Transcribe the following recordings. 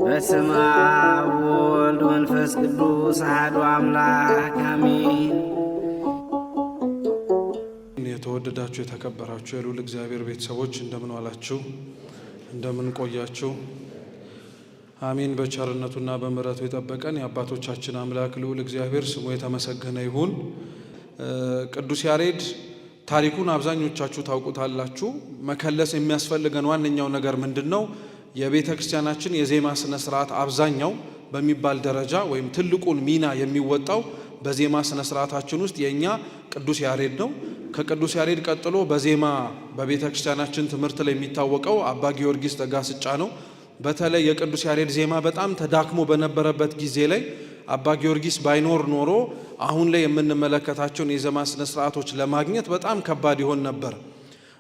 በስመ አብ ወወልድ ወመንፈስ ቅዱስ አሐዱ አምላክ አሜን። የተወደዳችሁ የተከበራችሁ የልዑል እግዚአብሔር ቤተሰቦች እንደምን ዋላችሁ? እንደምን ቆያችሁ? አሜን። በቸርነቱና በምሕረቱ የጠበቀን የአባቶቻችን አምላክ ልዑል እግዚአብሔር ስሙ የተመሰገነ ይሁን። ቅዱስ ያሬድ ታሪኩን አብዛኞቻችሁ ታውቁታላችሁ። መከለስ የሚያስፈልገን ዋነኛው ነገር ምንድነው? የቤተ ክርስቲያናችን የዜማ ስነ ስርዓት አብዛኛው በሚባል ደረጃ ወይም ትልቁን ሚና የሚወጣው በዜማ ስነ ስርዓታችን ውስጥ የኛ ቅዱስ ያሬድ ነው። ከቅዱስ ያሬድ ቀጥሎ በዜማ በቤተ ክርስቲያናችን ትምህርት ላይ የሚታወቀው አባ ጊዮርጊስ ዘጋስጫ ነው። በተለይ የቅዱስ ያሬድ ዜማ በጣም ተዳክሞ በነበረበት ጊዜ ላይ አባ ጊዮርጊስ ባይኖር ኖሮ አሁን ላይ የምንመለከታቸውን የዜማ ስነ ስርዓቶች ለማግኘት በጣም ከባድ ይሆን ነበር።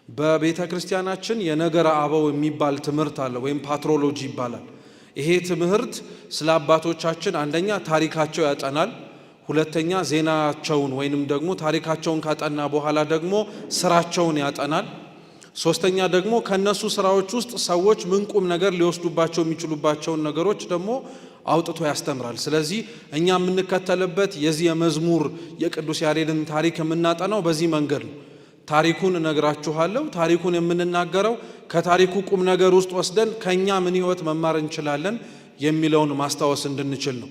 በቤተ ክርስቲያናችን የነገረ አበው የሚባል ትምህርት አለ፣ ወይም ፓትሮሎጂ ይባላል። ይሄ ትምህርት ስለ አባቶቻችን አንደኛ ታሪካቸው ያጠናል፣ ሁለተኛ ዜናቸውን ወይንም ደግሞ ታሪካቸውን ካጠና በኋላ ደግሞ ስራቸውን ያጠናል፣ ሶስተኛ ደግሞ ከነሱ ስራዎች ውስጥ ሰዎች ምን ቁም ነገር ሊወስዱባቸው የሚችሉባቸውን ነገሮች ደግሞ አውጥቶ ያስተምራል። ስለዚህ እኛ የምንከተልበት የዚህ የመዝሙር የቅዱስ ያሬድን ታሪክ የምናጠናው በዚህ መንገድ ነው። ታሪኩን እነግራችኋለሁ። ታሪኩን የምንናገረው ከታሪኩ ቁም ነገር ውስጥ ወስደን ከኛ ምን ህይወት መማር እንችላለን የሚለውን ማስታወስ እንድንችል ነው።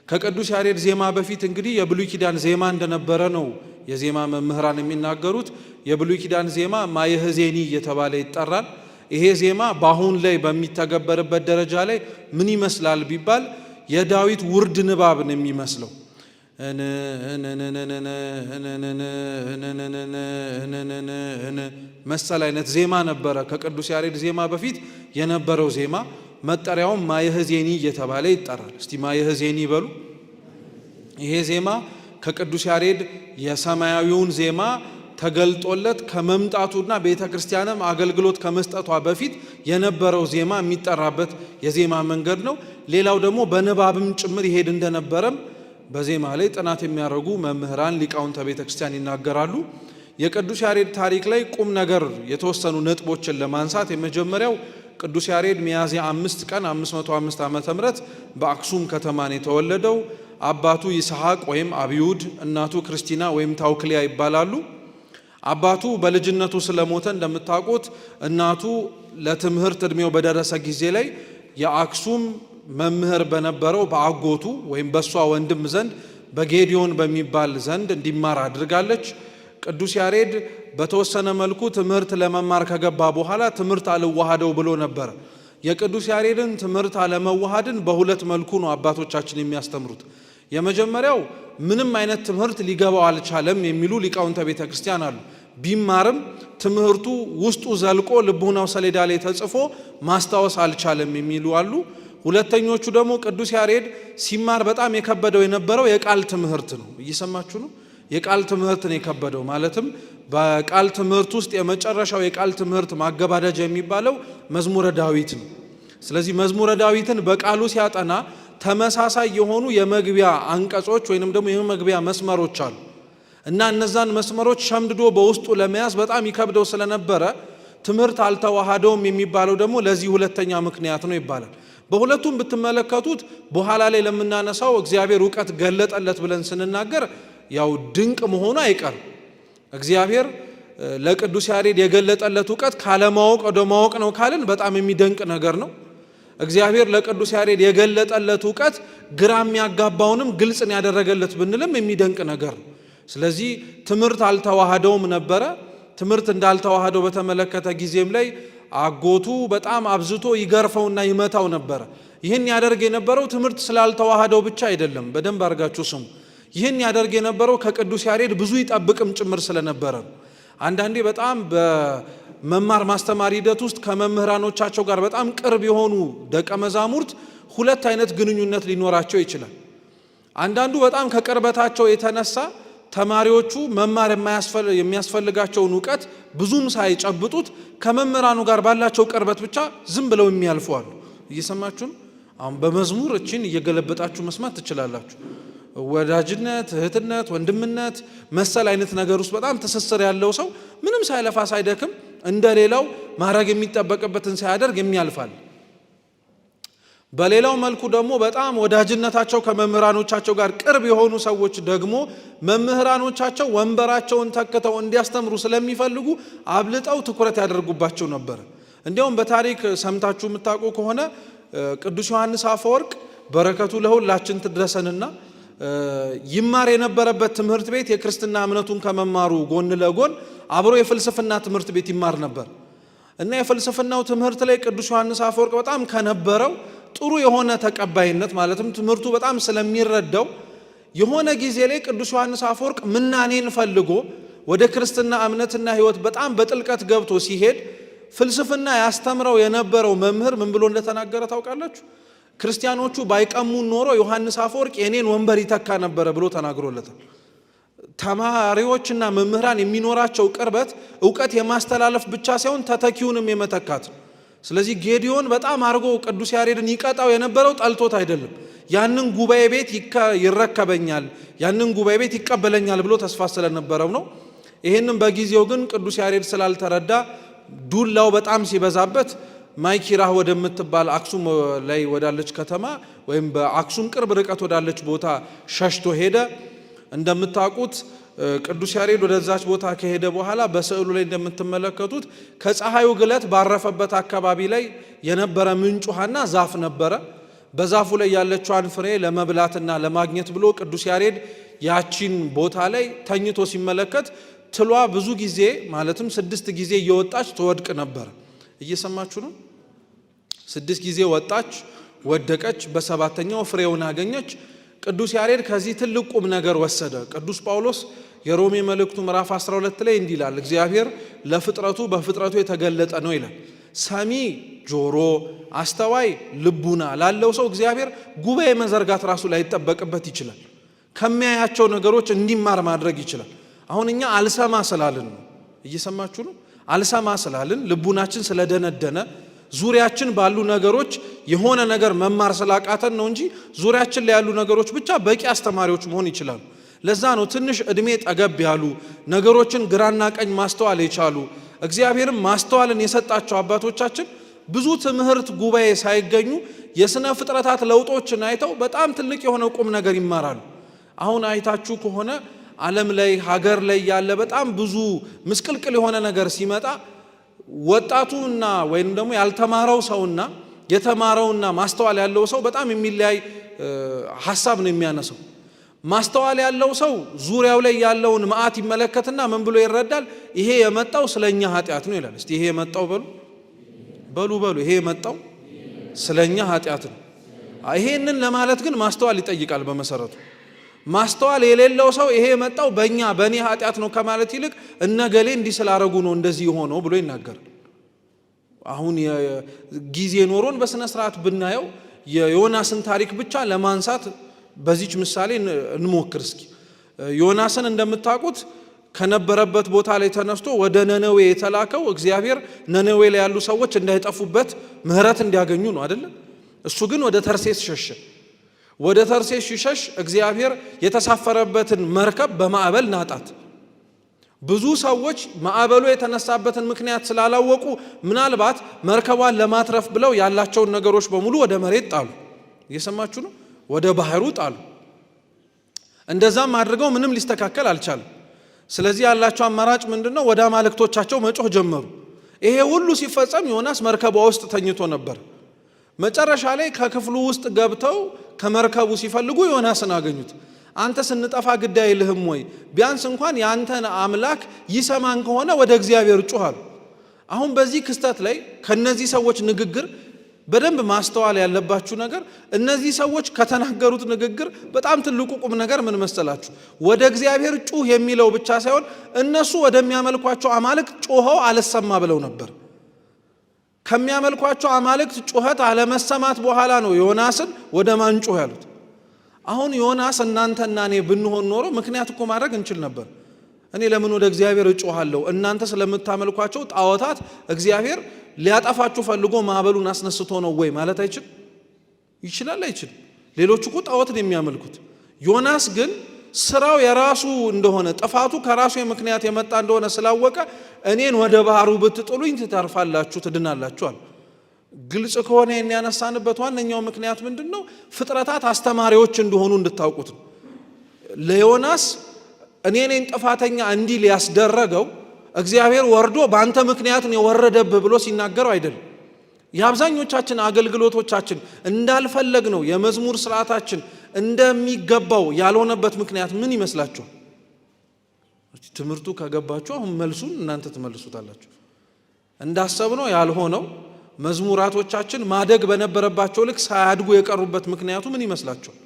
ከቅዱስ ያሬድ ዜማ በፊት እንግዲህ የብሉይ ኪዳን ዜማ እንደነበረ ነው የዜማ መምህራን የሚናገሩት። የብሉይ ኪዳን ዜማ ማየህዜኒ እየተባለ ይጠራል። ይሄ ዜማ በአሁን ላይ በሚተገበርበት ደረጃ ላይ ምን ይመስላል ቢባል የዳዊት ውርድ ንባብ ነው የሚመስለው። መሰል አይነት ዜማ ነበረ ከቅዱስ ያሬድ ዜማ በፊት የነበረው ዜማ። መጠሪያውም ማየህዜኒ እየተባለ ይጠራል። እስቲ ማየህዜኒ በሉ። ይሄ ዜማ ከቅዱስ ያሬድ የሰማያዊውን ዜማ ተገልጦለት ከመምጣቱና ቤተ ክርስቲያንም አገልግሎት ከመስጠቷ በፊት የነበረው ዜማ የሚጠራበት የዜማ መንገድ ነው። ሌላው ደግሞ በንባብም ጭምር ይሄድ እንደነበረም በዜማ ላይ ጥናት የሚያደርጉ መምህራን ሊቃውንተ ቤተ ክርስቲያን ይናገራሉ። የቅዱስ ያሬድ ታሪክ ላይ ቁም ነገር የተወሰኑ ነጥቦችን ለማንሳት የመጀመሪያው ቅዱስ ያሬድ ሚያዝያ 5 ቀን 505 ዓመተ ምህረት በአክሱም ከተማ ነው የተወለደው። አባቱ ይስሐቅ ወይም አብዩድ፣ እናቱ ክርስቲና ወይም ታውክሊያ ይባላሉ። አባቱ በልጅነቱ ስለሞተ እንደምታውቁት እናቱ ለትምህርት እድሜው በደረሰ ጊዜ ላይ የአክሱም መምህር በነበረው በአጎቱ ወይም በሷ ወንድም ዘንድ በጌዲዮን በሚባል ዘንድ እንዲማር አድርጋለች። ቅዱስ ያሬድ በተወሰነ መልኩ ትምህርት ለመማር ከገባ በኋላ ትምህርት አልዋሃደው ብሎ ነበር። የቅዱስ ያሬድን ትምህርት አለመዋሃድን በሁለት መልኩ ነው አባቶቻችን የሚያስተምሩት። የመጀመሪያው ምንም አይነት ትምህርት ሊገባው አልቻለም የሚሉ ሊቃውንተ ቤተ ክርስቲያን አሉ። ቢማርም ትምህርቱ ውስጡ ዘልቆ ልቡናው ሰሌዳ ላይ ተጽፎ ማስታወስ አልቻለም የሚሉ አሉ። ሁለተኞቹ ደግሞ ቅዱስ ያሬድ ሲማር በጣም የከበደው የነበረው የቃል ትምህርት ነው። እየሰማችሁ ነው? የቃል ትምህርት ነው የከበደው። ማለትም በቃል ትምህርት ውስጥ የመጨረሻው የቃል ትምህርት ማገባደጃ የሚባለው መዝሙረ ዳዊት ነው። ስለዚህ መዝሙረ ዳዊትን በቃሉ ሲያጠና ተመሳሳይ የሆኑ የመግቢያ አንቀጾች ወይንም ደግሞ የመግቢያ መስመሮች አሉ እና እነዛን መስመሮች ሸምድዶ በውስጡ ለመያዝ በጣም ይከብደው ስለነበረ ትምህርት አልተዋሃደውም የሚባለው ደግሞ ለዚህ ሁለተኛ ምክንያት ነው ይባላል። በሁለቱም ብትመለከቱት በኋላ ላይ ለምናነሳው እግዚአብሔር ዕውቀት ገለጠለት ብለን ስንናገር ያው ድንቅ መሆኑ አይቀርም። እግዚአብሔር ለቅዱስ ያሬድ የገለጠለት ዕውቀት ካለማወቅ ወደ ማወቅ ነው ካልን በጣም የሚደንቅ ነገር ነው። እግዚአብሔር ለቅዱስ ያሬድ የገለጠለት ዕውቀት ግራ የሚያጋባውንም ግልጽን ያደረገለት ብንልም የሚደንቅ ነገር ነው። ስለዚህ ትምህርት አልተዋሃደውም ነበረ። ትምህርት እንዳልተዋሃደው በተመለከተ ጊዜም ላይ አጎቱ በጣም አብዝቶ ይገርፈውና ይመታው ነበረ። ይህን ያደርግ የነበረው ትምህርት ስላልተዋሃደው ብቻ አይደለም። በደንብ አድርጋችሁ ስሙ። ይህን ያደርግ የነበረው ከቅዱስ ያሬድ ብዙ ይጠብቅም ጭምር ስለነበረ። አንዳንዴ በጣም በመማር ማስተማር ሂደት ውስጥ ከመምህራኖቻቸው ጋር በጣም ቅርብ የሆኑ ደቀ መዛሙርት ሁለት አይነት ግንኙነት ሊኖራቸው ይችላል። አንዳንዱ በጣም ከቅርበታቸው የተነሳ ተማሪዎቹ መማር የሚያስፈልጋቸውን ዕውቀት ብዙም ሳይጨብጡት ከመምህራኑ ጋር ባላቸው ቅርበት ብቻ ዝም ብለው የሚያልፉ አሉ። እየሰማችሁን? አሁን በመዝሙር እቺን እየገለበጣችሁ መስማት ትችላላችሁ። ወዳጅነት፣ እህትነት፣ ወንድምነት መሰል አይነት ነገር ውስጥ በጣም ትስስር ያለው ሰው ምንም ሳይለፋ ሳይደክም እንደሌላው ማድረግ የሚጠበቅበትን ሳያደርግ የሚያልፋል። በሌላው መልኩ ደግሞ በጣም ወዳጅነታቸው ከመምህራኖቻቸው ጋር ቅርብ የሆኑ ሰዎች ደግሞ መምህራኖቻቸው ወንበራቸውን ተክተው እንዲያስተምሩ ስለሚፈልጉ አብልጠው ትኩረት ያደርጉባቸው ነበር። እንዲያውም በታሪክ ሰምታችሁ የምታውቁ ከሆነ ቅዱስ ዮሐንስ አፈወርቅ በረከቱ ለሁላችን ትድረሰንና ይማር የነበረበት ትምህርት ቤት የክርስትና እምነቱን ከመማሩ ጎን ለጎን አብሮ የፍልስፍና ትምህርት ቤት ይማር ነበር እና የፍልስፍናው ትምህርት ላይ ቅዱስ ዮሐንስ አፈወርቅ በጣም ከነበረው ጥሩ የሆነ ተቀባይነት ማለትም ትምህርቱ በጣም ስለሚረዳው የሆነ ጊዜ ላይ ቅዱስ ዮሐንስ አፈወርቅ ምናኔን ፈልጎ ወደ ክርስትና እምነትና ሕይወት በጣም በጥልቀት ገብቶ ሲሄድ ፍልስፍና ያስተምረው የነበረው መምህር ምን ብሎ እንደተናገረ ታውቃላችሁ? ክርስቲያኖቹ ባይቀሙን ኖሮ ዮሐንስ አፈወርቅ የኔን ወንበር ይተካ ነበረ ብሎ ተናግሮለታል። ተማሪዎችና መምህራን የሚኖራቸው ቅርበት ዕውቀት የማስተላለፍ ብቻ ሳይሆን ተተኪውንም የመተካት ነው። ስለዚህ ጌዲዮን በጣም አርጎ ቅዱስ ያሬድን ይቀጣው የነበረው ጠልቶት አይደለም፣ ያንን ጉባኤ ቤት ይረከበኛል፣ ያንን ጉባኤ ቤት ይቀበለኛል ብሎ ተስፋ ስለነበረው ነው። ይሄንን በጊዜው ግን ቅዱስ ያሬድ ስላልተረዳ ዱላው በጣም ሲበዛበት ማይኪራህ ወደምትባል አክሱም ላይ ወዳለች ከተማ ወይም በአክሱም ቅርብ ርቀት ወዳለች ቦታ ሸሽቶ ሄደ። እንደምታውቁት ቅዱስ ያሬድ ወደዛች ቦታ ከሄደ በኋላ በስዕሉ ላይ እንደምትመለከቱት ከፀሐዩ ግለት ባረፈበት አካባቢ ላይ የነበረ ምንጭ ውሃና ዛፍ ነበረ። በዛፉ ላይ ያለችዋን ፍሬ ለመብላትና ለማግኘት ብሎ ቅዱስ ያሬድ ያቺን ቦታ ላይ ተኝቶ ሲመለከት ትሏ ብዙ ጊዜ ማለትም 6 ጊዜ እየወጣች ትወድቅ ነበር። እየሰማችሁ ነው? 6 ጊዜ ወጣች፣ ወደቀች፣ በሰባተኛው ፍሬውን አገኘች። ቅዱስ ያሬድ ከዚህ ትልቅ ቁም ነገር ወሰደ። ቅዱስ ጳውሎስ የሮሜ መልእክቱ ምዕራፍ 12 ላይ እንዲህ ይላል፣ እግዚአብሔር ለፍጥረቱ በፍጥረቱ የተገለጠ ነው ይላል። ሰሚ ጆሮ፣ አስተዋይ ልቡና ላለው ሰው እግዚአብሔር ጉባኤ መዘርጋት ራሱ ላይጠበቅበት ይችላል። ከሚያያቸው ነገሮች እንዲማር ማድረግ ይችላል። አሁን እኛ አልሰማ ስላልን ነው። እየሰማችሁ ነው? አልሰማ ስላልን ልቡናችን ስለደነደነ ዙሪያችን ባሉ ነገሮች የሆነ ነገር መማር ስላቃተን ነው እንጂ ዙሪያችን ላይ ያሉ ነገሮች ብቻ በቂ አስተማሪዎች መሆን ይችላሉ። ለዛ ነው ትንሽ እድሜ ጠገብ ያሉ ነገሮችን ግራና ቀኝ ማስተዋል የቻሉ እግዚአብሔርም ማስተዋልን የሰጣቸው አባቶቻችን ብዙ ትምህርት ጉባኤ ሳይገኙ የሥነ ፍጥረታት ለውጦችን አይተው በጣም ትልቅ የሆነ ቁም ነገር ይማራሉ። አሁን አይታችሁ ከሆነ ዓለም ላይ ሀገር ላይ ያለ በጣም ብዙ ምስቅልቅል የሆነ ነገር ሲመጣ ወጣቱና ወይም ደግሞ ያልተማረው ሰውና የተማረውና ማስተዋል ያለው ሰው በጣም የሚለያይ ሐሳብ ነው የሚያነሳው። ማስተዋል ያለው ሰው ዙሪያው ላይ ያለውን መዓት ይመለከትና ምን ብሎ ይረዳል? ይሄ የመጣው ስለኛ ኃጢአት ነው ይላል። እስቲ ይሄ የመጣው በሉ ይሄ የመጣው ስለኛ ኃጢአት ነው። ይሄንን ለማለት ግን ማስተዋል ይጠይቃል። በመሰረቱ ማስተዋል የሌለው ሰው ይሄ የመጣው በእኔ ኃጢአት ነው ከማለት ይልቅ እነገሌ እንዲህ ስላረጉ ነው እንደዚህ ሆነው ብሎ ይናገራል። አሁን ጊዜ ኖሮን በስነ ስርዓት ብናየው የዮናስን ታሪክ ብቻ ለማንሳት በዚች ምሳሌ እንሞክር እስኪ። ዮናስን እንደምታውቁት ከነበረበት ቦታ ላይ ተነስቶ ወደ ነነዌ የተላከው እግዚአብሔር ነነዌ ላይ ያሉ ሰዎች እንዳይጠፉበት ምሕረት እንዲያገኙ ነው አይደለ? እሱ ግን ወደ ተርሴስ ሸሸ። ወደ ተርሴስ ሲሸሽ እግዚአብሔር የተሳፈረበትን መርከብ በማዕበል ናጣት። ብዙ ሰዎች ማዕበሉ የተነሳበትን ምክንያት ስላላወቁ ምናልባት መርከቧን ለማትረፍ ብለው ያላቸውን ነገሮች በሙሉ ወደ መሬት ጣሉ። እየሰማችሁ ነው? ወደ ባህሩ ጣሉ። እንደዛም አድርገው ምንም ሊስተካከል አልቻለም። ስለዚህ ያላቸው አማራጭ ምንድነው? ወደ አማልክቶቻቸው መጮህ ጀመሩ። ይሄ ሁሉ ሲፈጸም ዮናስ መርከቧ ውስጥ ተኝቶ ነበር። መጨረሻ ላይ ከክፍሉ ውስጥ ገብተው ከመርከቡ ሲፈልጉ ዮናስን አገኙት። አንተ ስንጠፋ ግድ አይልህም ወይ? ቢያንስ እንኳን ያንተን አምላክ ይሰማን ከሆነ ወደ እግዚአብሔር ጩህ አሉ። አሁን በዚህ ክስተት ላይ ከነዚህ ሰዎች ንግግር በደንብ ማስተዋል ያለባችሁ ነገር እነዚህ ሰዎች ከተናገሩት ንግግር በጣም ትልቁ ቁም ነገር ምን መሰላችሁ? ወደ እግዚአብሔር ጩህ የሚለው ብቻ ሳይሆን እነሱ ወደሚያመልኳቸው አማልክት ጮኸው አልሰማ ብለው ነበር። ከሚያመልኳቸው አማልክት ጩኸት አለመሰማት በኋላ ነው ዮናስን ወደ ማን ጩህ ያሉት። አሁን ዮናስ እናንተና እኔ ብንሆን ኖሮ ምክንያት እኮ ማድረግ እንችል ነበር። እኔ ለምን ወደ እግዚአብሔር እጮሃለሁ? እናንተ ስለምታመልኳቸው ጣዖታት እግዚአብሔር ሊያጠፋችሁ ፈልጎ ማዕበሉን አስነስቶ ነው ወይ ማለት አይችል? ይችላል? አይችልም? ሌሎቹ እኮ ጣዖትን የሚያመልኩት። ዮናስ ግን ስራው የራሱ እንደሆነ ጥፋቱ ከራሱ ምክንያት የመጣ እንደሆነ ስላወቀ እኔን ወደ ባህሩ ብትጥሉኝ ትተርፋላችሁ፣ ትድናላችሁ አለ። ግልጽ ከሆነ የሚያነሳንበት ዋነኛው ምክንያት ምንድነው? ፍጥረታት አስተማሪዎች እንደሆኑ እንድታውቁት ነው። ለዮናስ እኔ ነኝ ጥፋተኛ እንዲል ያስደረገው እግዚአብሔር ወርዶ በአንተ ምክንያት ነው የወረደብህ ብሎ ሲናገረው አይደለም። የአብዛኞቻችን አገልግሎቶቻችን እንዳልፈለግ ነው የመዝሙር ስርዓታችን እንደሚገባው ያልሆነበት ምክንያት ምን ይመስላችኋል? ትምህርቱ ከገባችሁ አሁን መልሱን እናንተ ትመልሱታላችሁ። እንዳሰብነው ያልሆነው መዝሙራቶቻችን ማደግ በነበረባቸው ልክ ሳያድጉ የቀሩበት ምክንያቱ ምን ይመስላችኋል?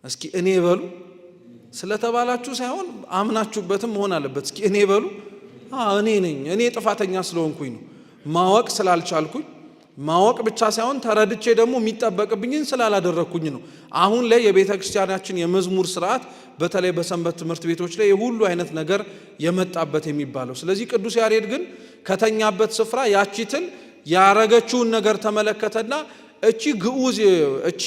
እስኪ እኔ በሉ። ስለተባላችሁ ሳይሆን አምናችሁበትም መሆን አለበት። እስኪ እኔ በሉ። እኔ ነኝ፣ እኔ ጥፋተኛ ስለሆንኩኝ ነው። ማወቅ ስላልቻልኩኝ፣ ማወቅ ብቻ ሳይሆን ተረድቼ ደግሞ የሚጠበቅብኝን ስላላደረግኩኝ ነው። አሁን ላይ የቤተ ክርስቲያናችን የመዝሙር ስርዓት በተለይ በሰንበት ትምህርት ቤቶች ላይ የሁሉ አይነት ነገር የመጣበት የሚባለው። ስለዚህ ቅዱስ ያሬድ ግን ከተኛበት ስፍራ ያቺ ትል ያረገችውን ነገር ተመለከተና እቺ ግዑዝ እቺ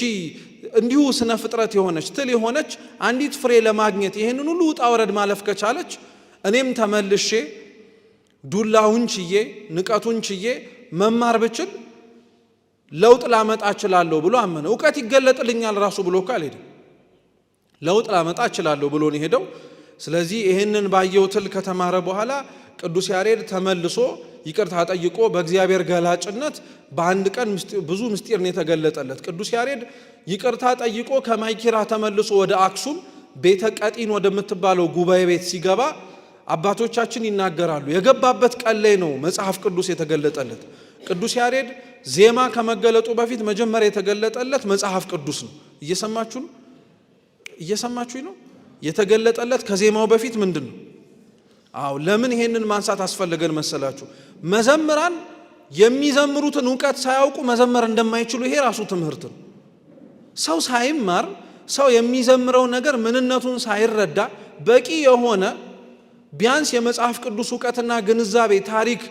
እንዲሁ ስነ ፍጥረት የሆነች ትል የሆነች አንዲት ፍሬ ለማግኘት ይህንን ሁሉ ውጣ ወረድ ማለፍ ከቻለች እኔም ተመልሼ ዱላውን ችዬ ንቀቱን ችዬ መማር ብችል ለውጥ ላመጣ እችላለሁ ብሎ አመነ። እውቀት ይገለጥልኛል ራሱ ብሎ ካልሄደ ለውጥ ላመጣ እችላለሁ ብሎ ነው ሄደው። ስለዚህ ይህንን ባየው ትል ከተማረ በኋላ ቅዱስ ያሬድ ተመልሶ ይቅርታ ጠይቆ በእግዚአብሔር ገላጭነት በአንድ ቀን ብዙ ምስጢር ነው የተገለጠለት። ቅዱስ ያሬድ ይቅርታ ጠይቆ ከማይኪራ ተመልሶ ወደ አክሱም ቤተ ቀጢን ወደምትባለው ጉባኤ ቤት ሲገባ አባቶቻችን ይናገራሉ። የገባበት ቀን ላይ ነው መጽሐፍ ቅዱስ የተገለጠለት። ቅዱስ ያሬድ ዜማ ከመገለጡ በፊት መጀመሪያ የተገለጠለት መጽሐፍ ቅዱስ ነው። እየሰማችሁ ነው? እየሰማችሁ ነው? የተገለጠለት ከዜማው በፊት ምንድን ነው? ለምን ይሄንን ማንሳት አስፈለገን መሰላችሁ? መዘምራን የሚዘምሩትን ዕውቀት ሳያውቁ መዘመር እንደማይችሉ ይሄ ራሱ ትምህርት ነው። ሰው ሳይማር ሰው የሚዘምረው ነገር ምንነቱን ሳይረዳ በቂ የሆነ ቢያንስ የመጽሐፍ ቅዱስ ዕውቀትና ግንዛቤ፣ ታሪክ፣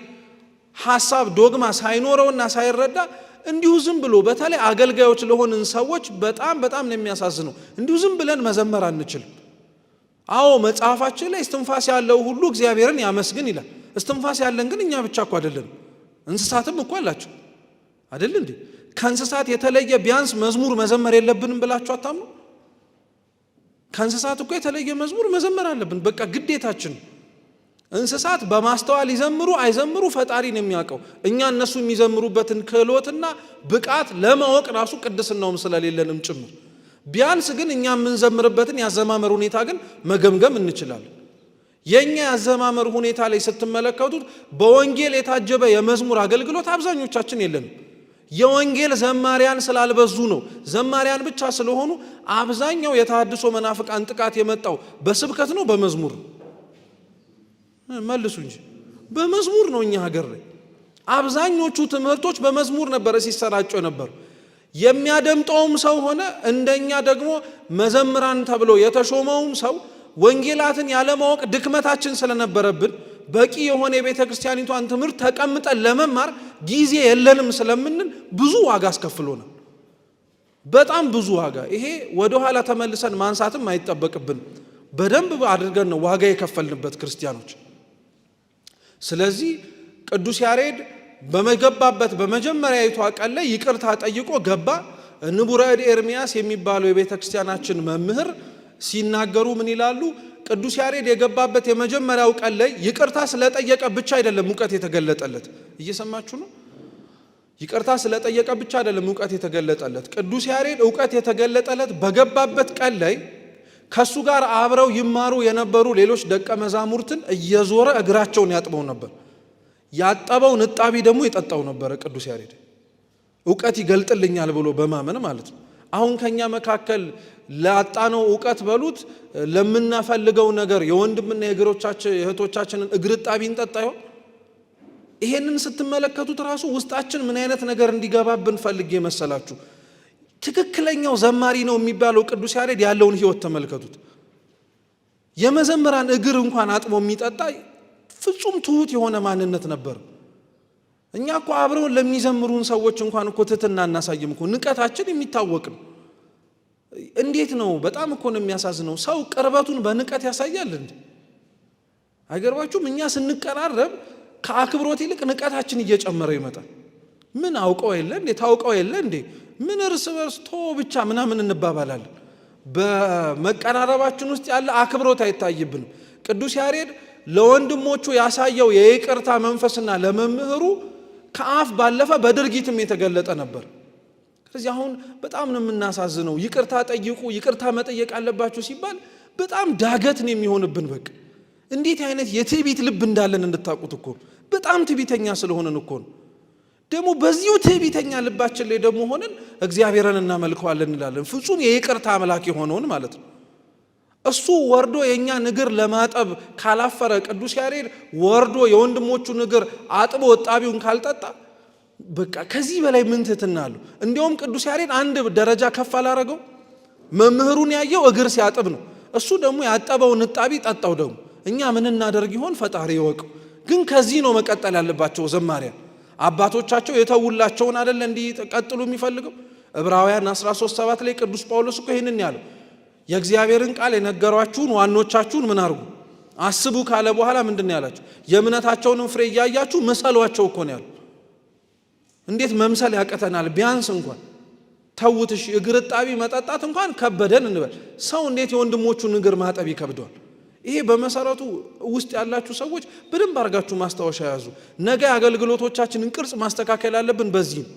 ሐሳብ፣ ዶግማ ሳይኖረውና ሳይረዳ እንዲሁ ዝም ብሎ በተለይ አገልጋዮች ለሆንን ሰዎች በጣም ነው የሚያሳዝነው። እንዲሁ ዝም ብለን መዘመር አንችልም። መጽሐፋችን ላይ እስትንፋስ ያለው ሁሉ እግዚአብሔርን ያመስግን ይላል። እስትንፋስ ያለን ግን እኛ ብቻ እኮ አይደለም፣ እንስሳትም እኮ አላቸው አይደል እንዴ? ከእንስሳት የተለየ ቢያንስ መዝሙር መዘመር የለብንም ብላችሁ አታምኑ? ከእንስሳት እኮ የተለየ መዝሙር መዘመር አለብን፣ በቃ ግዴታችን። እንስሳት በማስተዋል ይዘምሩ አይዘምሩ ፈጣሪ ነው የሚያውቀው። እኛ እነሱ የሚዘምሩበትን ክህሎትና ብቃት ለማወቅ ራሱ ቅድስናውም ስለሌለንም ጭምር ቢያንስ ግን እኛ የምንዘምርበትን ያዘማመር ሁኔታ ግን መገምገም እንችላለን። የኛ ያዘማመር ሁኔታ ላይ ስትመለከቱት በወንጌል የታጀበ የመዝሙር አገልግሎት አብዛኞቻችን የለንም። የወንጌል ዘማሪያን ስላልበዙ ነው። ዘማሪያን ብቻ ስለሆኑ አብዛኛው የተሐድሶ መናፍቃን ጥቃት የመጣው በስብከት ነው በመዝሙር ነው? መልሱ እንጂ በመዝሙር ነው። እኛ ሀገር ላይ አብዛኞቹ ትምህርቶች በመዝሙር ነበረ ሲሰራጩ ነበር። የሚያደምጠውም ሰው ሆነ እንደኛ ደግሞ መዘምራን ተብሎ የተሾመውም ሰው ወንጌላትን ያለማወቅ ድክመታችን ስለነበረብን በቂ የሆነ የቤተ ክርስቲያኒቷን ትምህርት ተቀምጠን ለመማር ጊዜ የለንም ስለምንል ብዙ ዋጋ አስከፍሎናል። በጣም ብዙ ዋጋ። ይሄ ወደ ኋላ ተመልሰን ማንሳትም አይጠበቅብን። በደንብ አድርገን ነው ዋጋ የከፈልንበት ክርስቲያኖች። ስለዚህ ቅዱስ ያሬድ በመገባበት በመጀመሪያዊቷ ቀን ላይ ይቅርታ ጠይቆ ገባ። ንቡረ እድ ኤርምያስ የሚባለው የቤተ ክርስቲያናችን መምህር ሲናገሩ ምን ይላሉ? ቅዱስ ያሬድ የገባበት የመጀመሪያው ቀን ላይ ይቅርታ ስለጠየቀ ብቻ አይደለም ዕውቀት የተገለጠለት። እየሰማችሁ ነው? ይቅርታ ስለጠየቀ ብቻ አይደለም ዕውቀት የተገለጠለት። ቅዱስ ያሬድ ዕውቀት የተገለጠለት በገባበት ቀን ላይ ከሱ ጋር አብረው ይማሩ የነበሩ ሌሎች ደቀ መዛሙርትን እየዞረ እግራቸውን ያጥበው ነበር። ያጠበውን እጣቢ ደግሞ ይጠጣው ነበር። ቅዱስ ያሬድ ዕውቀት ይገልጥልኛል ብሎ በማመን ማለት ነው። አሁን ከኛ መካከል ላጣነው ዕውቀት በሉት ለምናፈልገው ነገር የወንድምና የእህቶቻችንን እግር እጣቢ እንጠጣ ይሆን? ይሄንን ስትመለከቱት ራሱ ውስጣችን ምን አይነት ነገር እንዲገባብን ፈልጌ መሰላችሁ? ትክክለኛው ዘማሪ ነው የሚባለው ቅዱስ ያሬድ ያለውን ሕይወት ተመልከቱት። የመዘምራን እግር እንኳን አጥቦ የሚጠጣ ፍጹም ትሁት የሆነ ማንነት ነበር። እኛ እኮ አብረውን ለሚዘምሩን ሰዎች እንኳን እኮ ትሕትና እናሳይም እኮ። ንቀታችን የሚታወቅ ነው። እንዴት ነው? በጣም እኮ ነው የሚያሳዝነው። ሰው ቅርበቱን በንቀት ያሳያል እንዴ? አይገርባችሁም? እኛ ስንቀራረብ ከአክብሮት ይልቅ ንቀታችን እየጨመረ ይመጣል። ምን አውቀው የለ እንዴ ታውቀው የለ እንዴ ምን እርስ በርስ ቶ ብቻ ምናምን እንባባላለን። በመቀራረባችን ውስጥ ያለ አክብሮት አይታይብንም። ቅዱስ ያሬድ ለወንድሞቹ ያሳየው የይቅርታ መንፈስና ለመምህሩ ከአፍ ባለፈ በድርጊትም የተገለጠ ነበር። ስለዚህ አሁን በጣም ነው የምናሳዝነው። ይቅርታ ጠይቁ፣ ይቅርታ መጠየቅ አለባችሁ ሲባል በጣም ዳገት ነው የሚሆንብን። በቃ እንዴት አይነት የትዕቢት ልብ እንዳለን እንድታውቁት እኮ በጣም ትዕቢተኛ ስለሆነን እኮ ነው። ደግሞ በዚሁ ትዕቢተኛ ልባችን ላይ ደግሞ ሆነን እግዚአብሔርን እናመልከዋለን እንላለን። ፍጹም የይቅርታ አምላክ የሆነውን ማለት ነው። እሱ ወርዶ የኛ እግር ለማጠብ ካላፈረ ቅዱስ ያሬድ ወርዶ የወንድሞቹን እግር አጥቦ ወጣቢውን ካልጠጣ በቃ ከዚህ በላይ ምን ትሕትና አለው? እንዲያውም ቅዱስ ያሬድ አንድ ደረጃ ከፍ አላረገው። መምህሩን ያየው እግር ሲያጥብ ነው። እሱ ደግሞ ያጠበውን እጣቢ ጠጣው። ደግሞ እኛ ምን እናደርግ ይሆን? ፈጣሪ ይወቀው። ግን ከዚህ ነው መቀጠል ያለባቸው ዘማሪያን። አባቶቻቸው የተውላቸውን አይደል እንዲቀጥሉ የሚፈልገው። ዕብራውያን 13:7 ላይ ቅዱስ ጳውሎስ እኮ ይህንን ያለው የእግዚአብሔርን ቃል የነገሯችሁን ዋኖቻችሁን ምን አርጉ አስቡ ካለ በኋላ ምንድን ያላቸው? የእምነታቸውንም ፍሬ እያያችሁ ምሰሏቸው እኮ ነው ያለው። እንዴት መምሰል ያቀተናል? ቢያንስ እንኳን ተውትሽ እግር ጣቢ መጠጣት እንኳን ከበደን እንበል። ሰው እንዴት የወንድሞቹን እግር ማጠብ ይከብደዋል? ይሄ በመሰረቱ ውስጥ ያላችሁ ሰዎች በደንብ አርጋችሁ ማስታወሻ ያዙ። ነገ አገልግሎቶቻችንን ቅርጽ ማስተካከል ያለብን በዚህ ነው።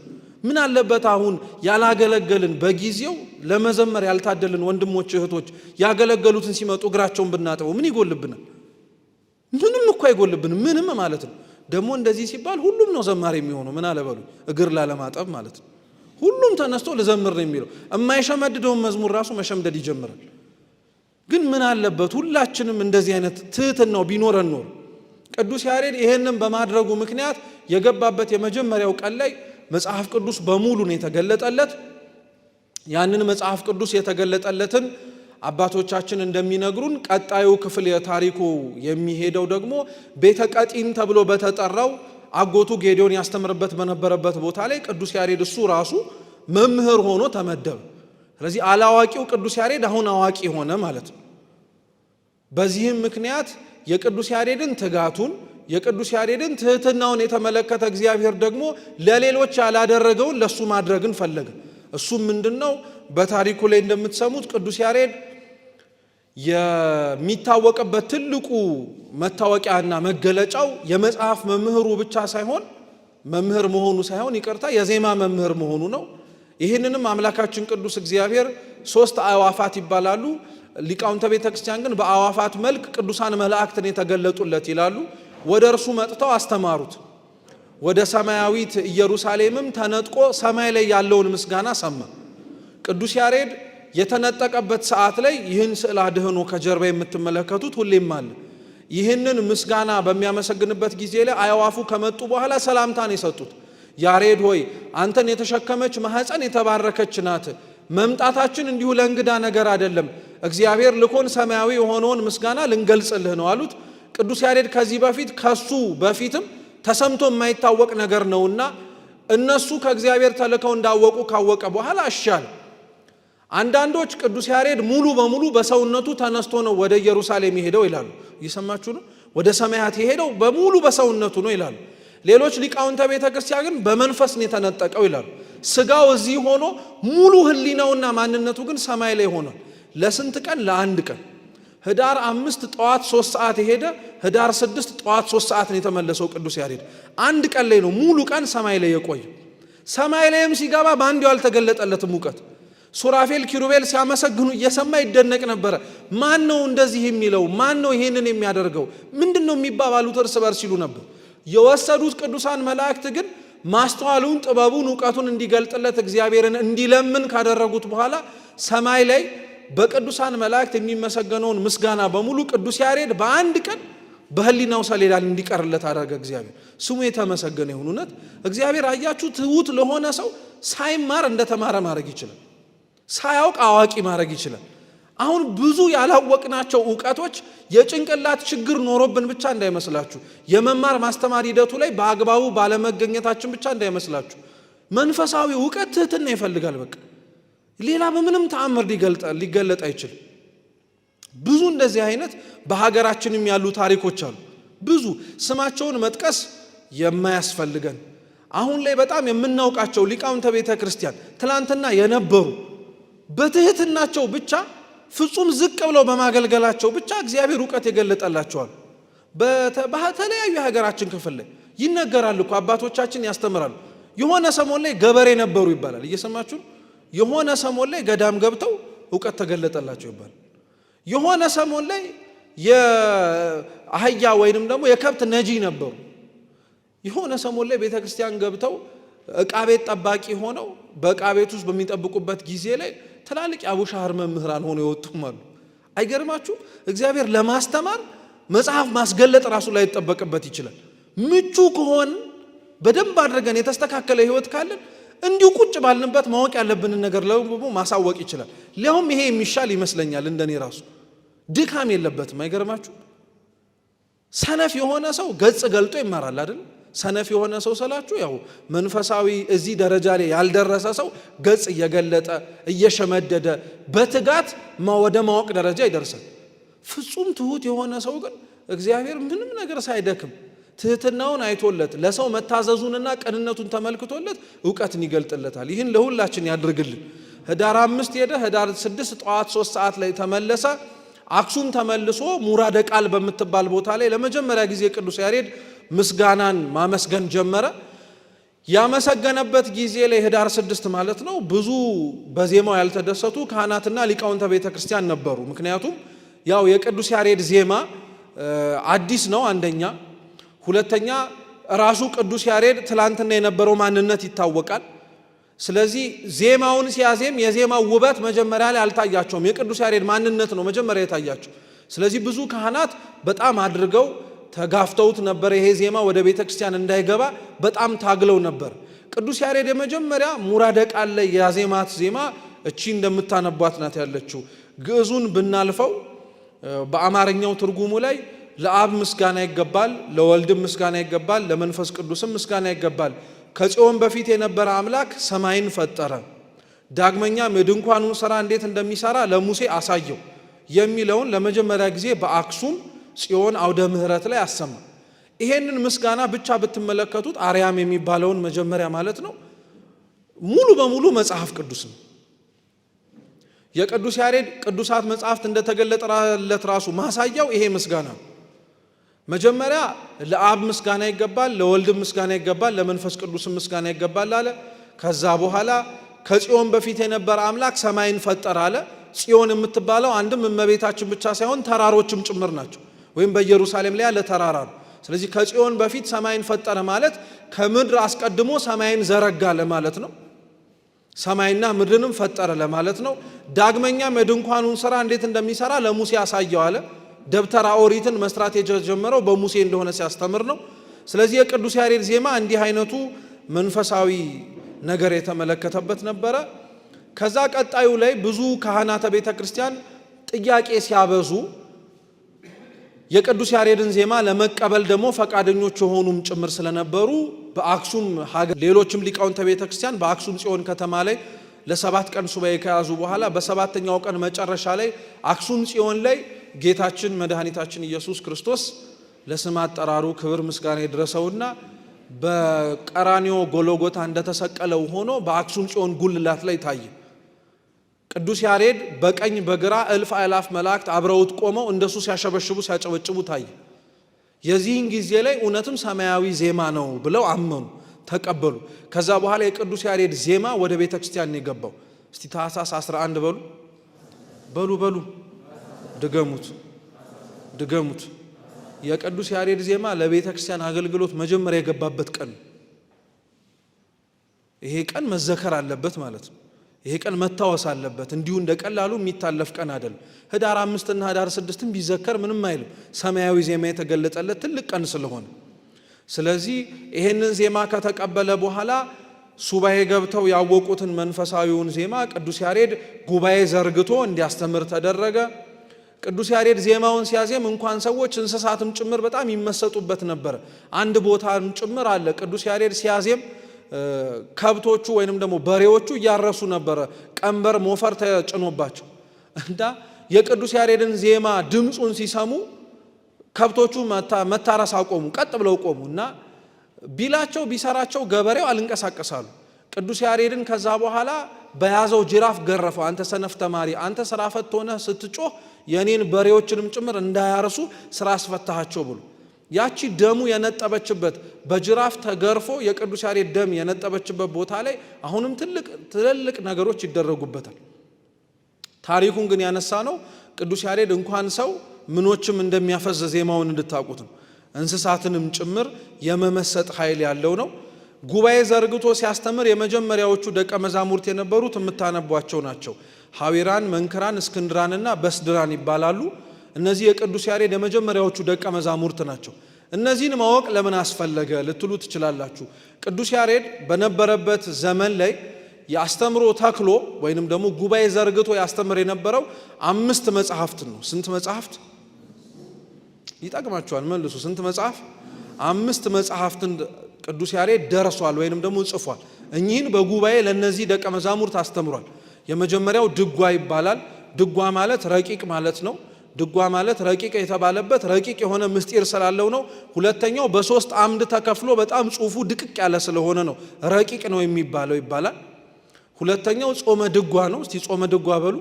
ምን አለበት አሁን ያላገለገልን በጊዜው ለመዘመር ያልታደልን ወንድሞች እህቶች ያገለገሉትን ሲመጡ እግራቸውን ብናጥበው ምን ይጎልብናል? ምንም እኮ አይጎልብንም። ምንም ማለት ነው። ደግሞ እንደዚህ ሲባል ሁሉም ነው ዘማሪ የሚሆነው። ምን አለበሉ እግር ላለማጠብ ማለት ነው። ሁሉም ተነስቶ ልዘምር ነው የሚለው። የማይሸመድደውን መዝሙር ራሱ መሸምደድ ይጀምራል። ግን ምን አለበት ሁላችንም እንደዚህ አይነት ትሕትናው ቢኖረን ኖር። ቅዱስ ያሬድ ይሄንን በማድረጉ ምክንያት የገባበት የመጀመሪያው ቀን ላይ መጽሐፍ ቅዱስ በሙሉ ነው የተገለጠለት። ያንን መጽሐፍ ቅዱስ የተገለጠለትን አባቶቻችን እንደሚነግሩን ቀጣዩ ክፍል የታሪኩ የሚሄደው ደግሞ ቤተ ቀጢን ተብሎ በተጠራው አጎቱ ጌዲዮን ያስተምርበት በነበረበት ቦታ ላይ ቅዱስ ያሬድ እሱ ራሱ መምህር ሆኖ ተመደበ። ስለዚህ አላዋቂው ቅዱስ ያሬድ አሁን አዋቂ ሆነ ማለት ነው። በዚህም ምክንያት የቅዱስ ያሬድን ትጋቱን የቅዱስ ያሬድን ትሕትናውን የተመለከተ እግዚአብሔር ደግሞ ለሌሎች ያላደረገውን ለሱ ማድረግን ፈለገ። እሱም ምንድነው? በታሪኩ ላይ እንደምትሰሙት ቅዱስ ያሬድ የሚታወቅበት ትልቁ መታወቂያና መገለጫው የመጽሐፍ መምህሩ ብቻ ሳይሆን መምህር መሆኑ ሳይሆን ይቅርታ የዜማ መምህር መሆኑ ነው። ይህንንም አምላካችን ቅዱስ እግዚአብሔር 3 አዕዋፋት ይባላሉ። ሊቃውንተ ቤተ ክርስቲያን ግን በአዕዋፋት መልክ ቅዱሳን መላእክትን የተገለጡለት ይላሉ። ወደ እርሱ መጥተው አስተማሩት። ወደ ሰማያዊት ኢየሩሳሌምም ተነጥቆ ሰማይ ላይ ያለውን ምስጋና ሰማ። ቅዱስ ያሬድ የተነጠቀበት ሰዓት ላይ ይህን ስዕል አድህኖ ከጀርባ የምትመለከቱት ሁሌም አለ። ይህንን ምስጋና በሚያመሰግንበት ጊዜ ላይ አዕዋፉ ከመጡ በኋላ ሰላምታን የሰጡት። ያሬድ ሆይ አንተን የተሸከመች ማህፀን የተባረከች ናት። መምጣታችን እንዲሁ ለእንግዳ ነገር አይደለም። እግዚአብሔር ልኮን ሰማያዊ የሆነውን ምስጋና ልንገልጽልህ ነው አሉት። ቅዱስ ያሬድ ከዚህ በፊት ከሱ በፊትም ተሰምቶ የማይታወቅ ነገር ነውና እነሱ ከእግዚአብሔር ተልከው እንዳወቁ ካወቀ በኋላ አሻል። አንዳንዶች ቅዱስ ያሬድ ሙሉ በሙሉ በሰውነቱ ተነስቶ ነው ወደ ኢየሩሳሌም የሄደው ይላሉ። እየሰማችሁ ነው? ወደ ሰማያት የሄደው በሙሉ በሰውነቱ ነው ይላሉ። ሌሎች ሊቃውንተ ቤተ ክርስቲያን ግን በመንፈስ ነው የተነጠቀው ይላሉ። ስጋው እዚህ ሆኖ ሙሉ ህሊናውና ማንነቱ ግን ሰማይ ላይ ሆኗል። ለስንት ቀን? ለአንድ ቀን። ህዳር 5 ጠዋት 3 ሰዓት የሄደ ህዳር 6 ጠዋት 3 ሰዓት ነው የተመለሰው ቅዱስ ያሬድ። አንድ ቀን ላይ ነው ሙሉ ቀን ሰማይ ላይ የቆየው። ሰማይ ላይም ሲገባ በአንዴው አልተገለጠለትም ሙቀት። ሱራፌል ኪሩቤል ሲያመሰግኑ እየሰማ ይደነቅ ነበረ። ማን ነው እንደዚህ የሚለው? ማን ነው ይሄንን የሚያደርገው? ምንድነው የሚባባሉት እርስ በርስ ሲሉ ነበር። የወሰዱት ቅዱሳን መላእክት ግን ማስተዋሉን፣ ጥበቡን፣ ዕውቀቱን እንዲገልጥለት እግዚአብሔርን እንዲለምን ካደረጉት በኋላ ሰማይ ላይ በቅዱሳን መላእክት የሚመሰገነውን ምስጋና በሙሉ ቅዱስ ያሬድ በአንድ ቀን በህሊናው ሰሌዳ እንዲቀርለት አደረገ። እግዚአብሔር ስሙ የተመሰገነ ይሁን። እውነት እግዚአብሔር አያችሁ፣ ትሁት ለሆነ ሰው ሳይማር እንደተማረ ማድረግ ይችላል። ሳያውቅ አዋቂ ማድረግ ይችላል። አሁን ብዙ ያላወቅናቸው ዕውቀቶች የጭንቅላት ችግር ኖሮብን ብቻ እንዳይመስላችሁ። የመማር ማስተማር ሂደቱ ላይ በአግባቡ ባለመገኘታችን ብቻ እንዳይመስላችሁ። መንፈሳዊ ዕውቀት ትህትና ይፈልጋል። በቃ ሌላ በምንም ተአምር ሊገለጥ አይችልም። ብዙ እንደዚህ አይነት በሀገራችንም ያሉ ታሪኮች አሉ። ብዙ ስማቸውን መጥቀስ የማያስፈልገን አሁን ላይ በጣም የምናውቃቸው ሊቃውንተ ቤተ ክርስቲያን ትላንትና የነበሩ በትህትናቸው ብቻ ፍጹም ዝቅ ብለው በማገልገላቸው ብቻ እግዚአብሔር ዕውቀት የገለጠላቸዋል። በተለያዩ የሀገራችን ክፍል ላይ ይነገራል እኮ አባቶቻችን ያስተምራሉ። የሆነ ሰሞን ላይ ገበሬ ነበሩ ይባላል። እየሰማችሁ የሆነ ሰሞን ላይ ገዳም ገብተው ዕውቀት ተገለጠላቸው ይባላል። የሆነ ሰሞን ላይ የአህያ ወይንም ደግሞ የከብት ነጂ ነበሩ። የሆነ ሰሞን ላይ ቤተክርስቲያን ገብተው ዕቃ ቤት ጠባቂ ሆነው በዕቃ ቤት ውስጥ በሚጠብቁበት ጊዜ ላይ ትላልቅ የአቡሻህር መምህራን ሆነው ይወጡም አሉ። አይገርማችሁ? እግዚአብሔር ለማስተማር መጽሐፍ ማስገለጥ ራሱ ላይ ይጠበቅበት ይችላል። ምቹ ከሆን በደንብ አድርገን የተስተካከለ ህይወት ካለን እንዲሁ ቁጭ ባልንበት ማወቅ ያለብንን ነገር ለሁሉ ማሳወቅ ይችላል። ሊያውም ይሄ የሚሻል ይመስለኛል። እንደኔ ራሱ ድካም የለበትም። አይገርማችሁ? ሰነፍ የሆነ ሰው ገጽ ገልጦ ይማራል አይደል? ሰነፍ የሆነ ሰው ስላችሁ ያው መንፈሳዊ እዚህ ደረጃ ላይ ያልደረሰ ሰው ገጽ እየገለጠ እየሸመደደ በትጋት ወደ ማወቅ ደረጃ ይደርሳል። ፍጹም ትሁት የሆነ ሰው ግን እግዚአብሔር ምንም ነገር ሳይደክም ትህትናውን አይቶለት ለሰው መታዘዙንና ቅንነቱን ተመልክቶለት ዕውቀትን ይገልጥለታል። ይህን ለሁላችን ያድርግልን። ህዳር 5 ሄደ፣ ህዳር 6 ጠዋት 3 ሰዓት ላይ ተመለሰ። አክሱም ተመልሶ ሙራደ ቃል በምትባል ቦታ ላይ ለመጀመሪያ ጊዜ ቅዱስ ያሬድ ምስጋናን ማመስገን ጀመረ። ያመሰገነበት ጊዜ ላይ ህዳር 6 ማለት ነው። ብዙ በዜማው ያልተደሰቱ ካህናትና ሊቃውንተ ቤተ ክርስቲያን ነበሩ። ምክንያቱም ያው የቅዱስ ያሬድ ዜማ አዲስ ነው አንደኛ፣ ሁለተኛ ራሱ ቅዱስ ያሬድ ትላንትና የነበረው ማንነት ይታወቃል። ስለዚህ ዜማውን ሲያዜም የዜማው ውበት መጀመሪያ ላይ አልታያቸውም። የቅዱስ ያሬድ ማንነት ነው መጀመሪያ የታያቸው። ስለዚህ ብዙ ካህናት በጣም አድርገው ተጋፍተውት ነበር። ይሄ ዜማ ወደ ቤተ ክርስቲያን እንዳይገባ በጣም ታግለው ነበር። ቅዱስ ያሬድ የመጀመሪያ ሙራደ ቃል ላይ ያዜማት ዜማ እቺ እንደምታነቧት ናት ያለችው። ግዕዙን ብናልፈው በአማርኛው ትርጉሙ ላይ ለአብ ምስጋና ይገባል፣ ለወልድም ምስጋና ይገባል፣ ለመንፈስ ቅዱስም ምስጋና ይገባል። ከጽዮን በፊት የነበረ አምላክ ሰማይን ፈጠረ፣ ዳግመኛም የድንኳኑን ሥራ እንዴት እንደሚሰራ ለሙሴ አሳየው የሚለውን ለመጀመሪያ ጊዜ በአክሱም ጽዮን አውደ ምሕረት ላይ አሰማ። ይሄንን ምስጋና ብቻ ብትመለከቱት አርያም የሚባለውን መጀመሪያ ማለት ነው ሙሉ በሙሉ መጽሐፍ ቅዱስ ነው። የቅዱስ ያሬድ ቅዱሳት መጽሐፍት እንደተገለጠለት ራሱ ማሳያው ይሄ ምስጋና ነው። መጀመሪያ ለአብ ምስጋና ይገባል፣ ለወልድ ምስጋና ይገባል፣ ለመንፈስ ቅዱስ ምስጋና ይገባል አለ። ከዛ በኋላ ከጽዮን በፊት የነበረ አምላክ ሰማይን ፈጠረ አለ። ጽዮን የምትባለው አንድም እመቤታችን ብቻ ሳይሆን ተራሮችም ጭምር ናቸው፣ ወይም በኢየሩሳሌም ላይ ያለ ተራራ ነው። ስለዚህ ከጽዮን በፊት ሰማይን ፈጠረ ማለት ከምድር አስቀድሞ ሰማይን ዘረጋ ለማለት ነው። ሰማይና ምድርንም ፈጠረ ለማለት ነው። ዳግመኛም የድንኳኑን ሥራ እንዴት እንደሚሰራ ለሙሴ አሳየው አለ። ደብተራ ኦሪትን መስራት የጀመረው በሙሴ እንደሆነ ሲያስተምር ነው። ስለዚህ የቅዱስ ያሬድ ዜማ እንዲህ አይነቱ መንፈሳዊ ነገር የተመለከተበት ነበረ። ከዛ ቀጣዩ ላይ ብዙ ካህናተ ቤተ ክርስቲያን ጥያቄ ሲያበዙ የቅዱስ ያሬድን ዜማ ለመቀበል ደግሞ ፈቃደኞች የሆኑም ጭምር ስለነበሩ በአክሱም ሀገር ሌሎችም ሊቃውንተ ቤተ ክርስቲያን በአክሱም ጽዮን ከተማ ላይ ለ7 ቀን ሱባኤ ከያዙ በኋላ በሰባተኛው ቀን መጨረሻ ላይ አክሱም ጽዮን ላይ ጌታችን መድኃኒታችን ኢየሱስ ክርስቶስ ለስም አጠራሩ ክብር ምስጋና ይድረሰውና በቀራንዮ ጎልጎታ እንደተሰቀለው ሆኖ በአክሱም ጽዮን ጉልላት ላይ ታየ። ቅዱስ ያሬድ በቀኝ በግራ እልፍ አእላፍ መላእክት አብረውት ቆመው እንደሱ ሲያሸበሽቡ ሲያጨበጭቡ ታየ። የዚህን ጊዜ ላይ እውነትም ሰማያዊ ዜማ ነው ብለው አመኑ፣ ተቀበሉ። ከዛ በኋላ የቅዱስ ያሬድ ዜማ ወደ ቤተ ክርስቲያን ነው የገባው። እስቲ ታኅሳስ 11 በሉ በሉ በሉ ድገሙት ድገሙት። የቅዱስ ያሬድ ዜማ ለቤተ ክርስቲያን አገልግሎት መጀመሪያ የገባበት ቀን። ይሄ ቀን መዘከር አለበት ማለት ነው። ይሄ ቀን መታወስ አለበት። እንዲሁ እንደ ቀላሉ የሚታለፍ ቀን አይደለም። ህዳር 5 እና ህዳር 6 ቢዘከር ምንም አይልም። ሰማያዊ ዜማ የተገለጠለት ትልቅ ቀን ስለሆነ ስለዚህ ይሄንን ዜማ ከተቀበለ በኋላ ሱባኤ ገብተው ያወቁትን መንፈሳዊውን ዜማ ቅዱስ ያሬድ ጉባኤ ዘርግቶ እንዲያስተምር ተደረገ። ቅዱስ ያሬድ ዜማውን ሲያዜም እንኳን ሰዎች እንስሳትም ጭምር በጣም ይመሰጡበት ነበር። አንድ ቦታም ጭምር አለ ቅዱስ ያሬድ ሲያዜም ከብቶቹ ወይንም ደግሞ በሬዎቹ እያረሱ ነበረ፣ ቀንበር ሞፈር ተጭኖባቸው እና የቅዱስ ያሬድን ዜማ ድምፁን ሲሰሙ ከብቶቹ መታረስ አቆሙ፣ ቀጥ ብለው ቆሙና ቢላቸው ቢሰራቸው ገበሬው አልንቀሳቀሳሉ። ቅዱስ ያሬድን ከዛ በኋላ በያዘው ጅራፍ ገረፈው። አንተ ሰነፍ ተማሪ፣ አንተ ስራ ፈት ሆነህ ስትጮህ የኔን በሬዎችንም ጭምር እንዳያርሱ ስራ አስፈታሃቸው ብሎ ያቺ ደሙ የነጠበችበት በጅራፍ ተገርፎ የቅዱስ ያሬድ ደም የነጠበችበት ቦታ ላይ አሁንም ትልልቅ ነገሮች ይደረጉበታል። ታሪኩን ግን ያነሳ ነው ቅዱስ ያሬድ እንኳን ሰው ምኖችም እንደሚያፈዝ ዜማውን እንድታቁት ነው። እንስሳትንም ጭምር የመመሰጥ ኃይል ያለው ነው። ጉባኤ ዘርግቶ ሲያስተምር የመጀመሪያዎቹ ደቀ መዛሙርት የነበሩት የምታነቧቸው ናቸው። ሐዊራን፣ መንክራን፣ እስክንድራንና በስድራን ይባላሉ። እነዚህ የቅዱስ ያሬድ የመጀመሪያዎቹ ደቀ መዛሙርት ናቸው። እነዚህን ማወቅ ለምን አስፈለገ ልትሉ ትችላላችሁ። ቅዱስ ያሬድ በነበረበት ዘመን ላይ ያስተምሮ ተክሎ ወይንም ደግሞ ጉባኤ ዘርግቶ ያስተምር የነበረው 5 መጽሐፍት ነው። ስንት መጽሐፍት ይጠቅማችኋል? መልሱ። ስንት መጽሐፍ? 5 መጽሐፍትን ቅዱስ ያሬድ ደርሷል ወይንም ደግሞ ጽፏል። እኚህን በጉባኤ ለነዚህ ደቀ መዛሙርት አስተምሯል። የመጀመሪያው ድጓ ይባላል። ድጓ ማለት ረቂቅ ማለት ነው። ድጓ ማለት ረቂቅ የተባለበት ረቂቅ የሆነ ምስጢር ስላለው ነው። ሁለተኛው በ3 አምድ ተከፍሎ በጣም ጽሑፉ ድቅቅ ያለ ስለሆነ ነው ረቂቅ ነው የሚባለው ይባላል። ሁለተኛው ጾመ ድጓ ነው። እስቲ ጾመ ድጓ በሉ።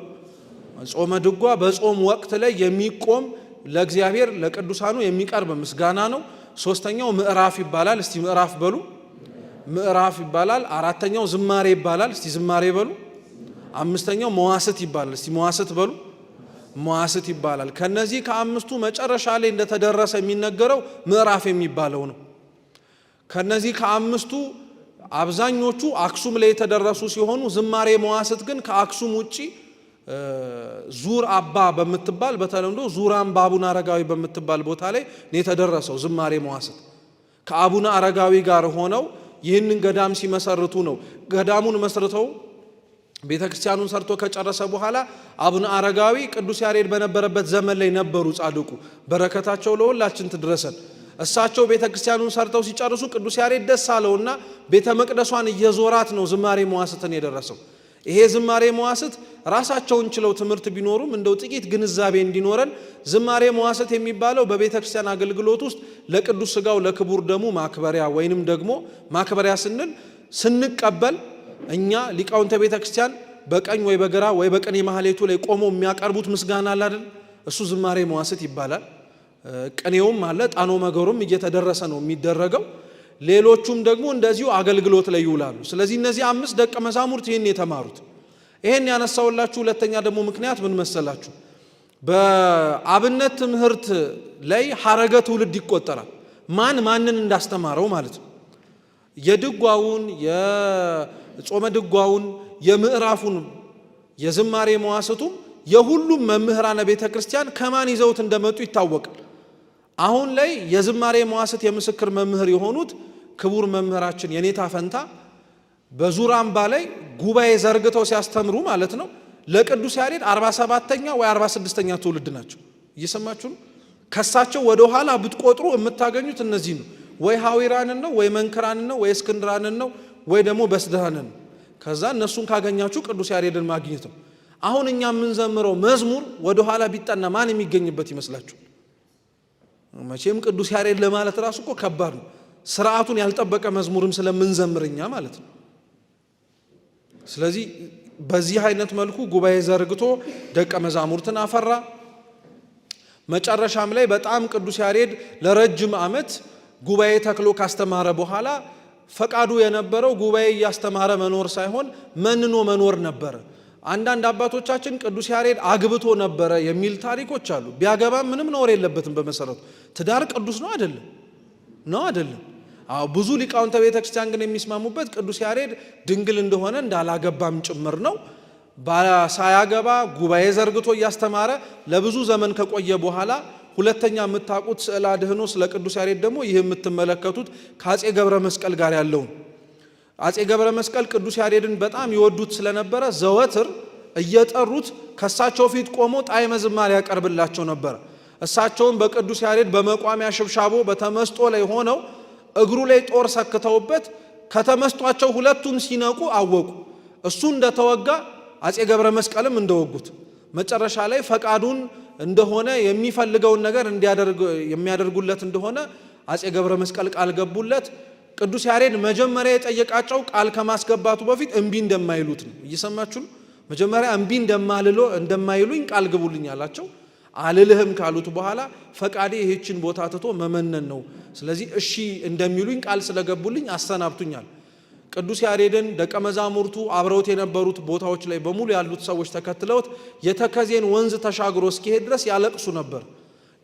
ጾመ ድጓ በጾም ወቅት ላይ የሚቆም ለእግዚአብሔር ለቅዱሳኑ የሚቀርብ ምስጋና ነው። ሶስተኛው ምዕራፍ ይባላል። እስቲ ምዕራፍ በሉ። ምዕራፍ ይባላል። አራተኛው ዝማሬ ይባላል። እስቲ ዝማሬ በሉ። አምስተኛው መዋስት ይባላል። እስቲ መዋስት በሉ። መዋስት ይባላል። ከነዚህ ከ5ቱ መጨረሻ ላይ እንደተደረሰ የሚነገረው ምዕራፍ የሚባለው ነው። ከነዚህ ከ5ቱ አብዛኞቹ አክሱም ላይ የተደረሱ ሲሆኑ ዝማሬ መዋስት ግን ከአክሱም ውጪ ዙር አባ በምትባል በተለምዶ ዙራም በአቡነ አረጋዊ በምትባል ቦታ ላይ ነው የተደረሰው። ዝማሬ መዋስት ከአቡነ አረጋዊ ጋር ሆነው ይህንን ገዳም ሲመሰርቱ ነው። ገዳሙን መስርተው ቤተክርስቲያኑን ሰርቶ ከጨረሰ በኋላ አቡነ አረጋዊ ቅዱስ ያሬድ በነበረበት ዘመን ላይ ነበሩ። ጻድቁ በረከታቸው ለሁላችን ትድረሰን። እሳቸው ቤተክርስቲያኑን ሰርተው ሲጨርሱ ቅዱስ ያሬድ ደስ አለውና ቤተ መቅደሷን እየዞራት ነው ዝማሬ መዋስትን የደረሰው። ይሄ ዝማሬ መዋስት ራሳቸውን ችለው ትምህርት ቢኖሩም እንደው ጥቂት ግንዛቤ እንዲኖረን ዝማሬ መዋስት የሚባለው በቤተ ክርስቲያን አገልግሎት ውስጥ ለቅዱስ ሥጋው ለክቡር ደሙ ማክበሪያ ወይንም ደግሞ ማክበሪያ ስንቀበል እኛ ሊቃውንተ ቤተ ክርስቲያን በቀኝ ወይ በግራ ወይ በቀኝ ማህሌቱ ላይ ቆመው የሚያቀርቡት ምስጋና አለ አይደል? እሱ ዝማሬ መዋስት ይባላል። ቅኔውም አለ፣ ጣኖ መገሩም እየተደረሰ ነው የሚደረገው። ሌሎቹም ደግሞ እንደዚሁ አገልግሎት ላይ ይውላሉ። ስለዚህ እነዚህ 5 ደቀ መዛሙርት ይህን የተማሩት። ይህን ያነሳውላችሁ ሁለተኛ ደግሞ ምክንያት ምን መሰላችሁ? በአብነት ትምህርት ላይ ሐረገ ትውልድ ይቆጠራል። ማን ማንን እንዳስተማረው ማለት ነው። የድጓውን የጾመ ድጓውን የምዕራፉን የዝማሬ መዋስቱም የሁሉም መምህራነ ቤተ ክርስቲያን ከማን ይዘውት እንደመጡ ይታወቃል። አሁን ላይ የዝማሬ መዋስት የምስክር መምህር የሆኑት ክቡር መምህራችን የኔታ ፈንታ በዙር አምባ ላይ ጉባኤ ዘርግተው ሲያስተምሩ ማለት ነው ለቅዱስ ያሬድ 47ኛ ወይ 46ኛ ትውልድ ናቸው። እየሰማችሁ ነው። ከሳቸው ወደ ኋላ ብትቆጥሩ የምታገኙት እነዚህ ነው። ወይ ሐዊራንን ነው ወይ መንክራንን ነው ወይ እስክንድራንን ነው ወይ ደግሞ በስድራንን ነው። ከዛ እነሱን ካገኛችሁ ቅዱስ ያሬድን ማግኘት ነው። አሁን እኛ የምንዘምረው መዝሙር ወደ ኋላ ቢጠና ማን የሚገኝበት ይመስላችሁ? መቼም ቅዱስ ያሬድ ለማለት ራሱ እኮ ከባድ ነው። ስርዓቱን ያልጠበቀ መዝሙርም ስለምንዘምርኛ ማለት ነው። ስለዚህ በዚህ አይነት መልኩ ጉባኤ ዘርግቶ ደቀ መዛሙርትን አፈራ። መጨረሻም ላይ በጣም ቅዱስ ያሬድ ለረጅም ዓመት ጉባኤ ተክሎ ካስተማረ በኋላ ፈቃዱ የነበረው ጉባኤ እያስተማረ መኖር ሳይሆን መንኖ መኖር ነበረ። አንዳንድ አባቶቻችን ቅዱስ ያሬድ አግብቶ ነበረ የሚል ታሪኮች አሉ። ቢያገባም ምንም ነውር የለበትም። በመሰረቱ ትዳር ቅዱስ ነው አይደለም? ነው አይደለም? አዎ። ብዙ ሊቃውንተ ቤተ ክርስቲያን ግን የሚስማሙበት ቅዱስ ያሬድ ድንግል እንደሆነ እንዳላገባም ጭምር ነው። ሳያገባ ጉባኤ ዘርግቶ እያስተማረ ለብዙ ዘመን ከቆየ በኋላ ሁለተኛ የምታውቁት ስዕለ አድኅኖ ስለ ቅዱስ ያሬድ ደግሞ ይህ የምትመለከቱት ከአፄ ገብረ መስቀል ጋር ያለውን አፄ ገብረ መስቀል ቅዱስ ያሬድን በጣም ይወዱት ስለነበረ ዘወትር እየጠሩት ከሳቸው ፊት ቆሞ ጣዕመ ዝማሬ ያቀርብላቸው ነበር። እሳቸውን በቅዱስ ያሬድ በመቋሚያ ሽብሻቦ በተመስጦ ላይ ሆነው እግሩ ላይ ጦር ሰክተውበት ከተመስጧቸው ሁለቱም ሲነቁ አወቁ። እሱ እንደተወጋ አፄ ገብረ መስቀልም እንደወጉት መጨረሻ ላይ ፈቃዱን እንደሆነ የሚፈልገውን ነገር የሚያደርጉለት እንደሆነ አጼ ገብረ መስቀል ቃል ገቡለት። ቅዱስ ያሬድ መጀመሪያ የጠየቃቸው ቃል ከማስገባቱ በፊት እምቢ እንደማይሉት ነው። እየሰማችሁ ነው። መጀመሪያ እምቢ እንደማይሉኝ ቃል ግቡልኝ አላቸው። አልልህም ካሉት በኋላ ፈቃዴ ይህችን ቦታ ትቶ መመነን ነው፣ ስለዚህ እሺ እንደሚሉኝ ቃል ስለገቡልኝ አሰናብቱኛል። ቅዱስ ያሬድን ደቀ መዛሙርቱ አብረውት የነበሩት ቦታዎች ላይ በሙሉ ያሉት ሰዎች ተከትለውት የተከዜን ወንዝ ተሻግሮ እስኪሄድ ድረስ ያለቅሱ ነበር።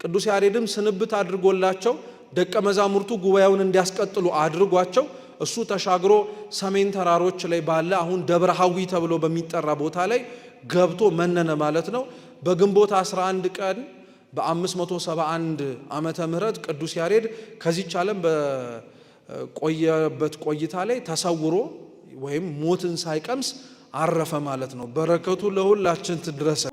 ቅዱስ ያሬድም ስንብት አድርጎላቸው ደቀ መዛሙርቱ ጉባኤውን እንዲያስቀጥሉ አድርጓቸው እሱ ተሻግሮ ሰሜን ተራሮች ላይ ባለ አሁን ደብረ ሐዊ ተብሎ በሚጠራ ቦታ ላይ ገብቶ መነነ ማለት ነው። በግንቦት 11 ቀን በ571 ዓመተ ምህረት ቅዱስ ያሬድ ከዚች ዓለም በቆየበት ቆይታ ላይ ተሰውሮ ወይም ሞትን ሳይቀምስ አረፈ ማለት ነው። በረከቱ ለሁላችን ትድረሰ።